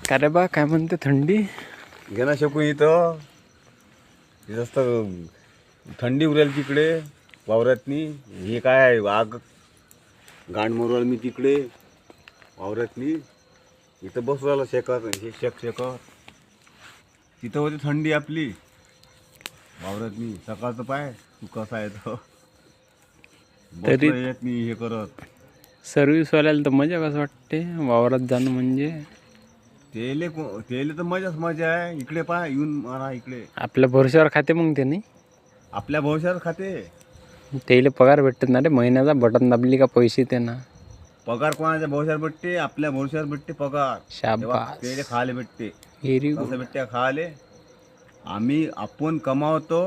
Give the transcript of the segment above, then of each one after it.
का रे बा, काय म्हणते थंडी? घे ना शकून इथं जास्त थंडी उरेल तिकडे वावरातनी. हे काय आग गांड मोरल मी तिकडे वावरातनी. इथं बसू राहिला शेकत हे शेकत. तिथं होती थंडी आपली वावरातनी. सकाळचं पाय तू कसा आहे तो तरी येत नाही हे करत. सर्व्हिसवाल्याला तर मजा कसं वाटते वावरात जाणं म्हणजे. तेले तर मजाच मजा आहे. इकडे पाय येऊन मारा इकडे. आपल्या भरोश्यावर खाते मग त्यांनी. आपल्या भविष्यात खाते. त्याला पगार भेटत ना रे महिन्याचा. बटन दाबली का पैसे त्यांना. पगार कोणाच्या भविष्यात भेटते? आपल्या भविष्यात भेटते पगार. शाबास. तेले खायला भेटते. Very good. कसं भेटते खायले? आम्ही आपण कमावतो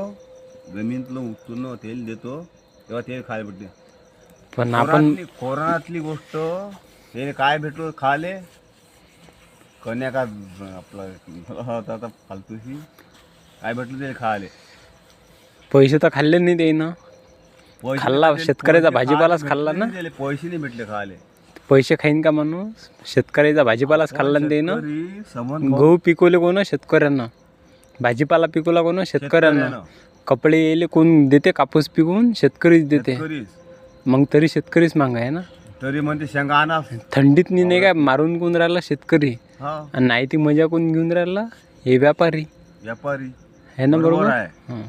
जमीनतलं उत्पन्न तेल देतो तेव्हा तेल खायला भेटते. पण आपण कोरोनातली गोष्ट ते काय भेटलो खाले कन्या का आपलं होता आता फालतूशी काय भेटलं ते खाले. पैसे तर खाल्ले नाही ते ना. पैसे खाल्ला ते- शेतकऱ्याचा पैसे भाजीपालाच खायला खाल्ला ना. भेटले नाही, पैसे नाही भेटले खाले. पैसे खाईन का माणूस? शेतकऱ्याचा भाजीपालाच खाल्ला ना ते ना. शेतकरी समन गहू पिकवले कोण? शेतकऱ्यांना. भाजीपाला पिकवला कोण? शेतकऱ्यांना. कपडे येले कोण देते? कापूस पिकवून शेतकरीच देते. मग तरी शेतकरीच मागा आहे ना. तरी म्हणते शेंगा आणा. थंडीत नाही काय मारून कोण राहिला? शेतकरी. हा आणि नाही ती मजा कोण घेऊन राहिला? हे व्यापारी व्यापारी आहे ना. बरोबर आहे. हां.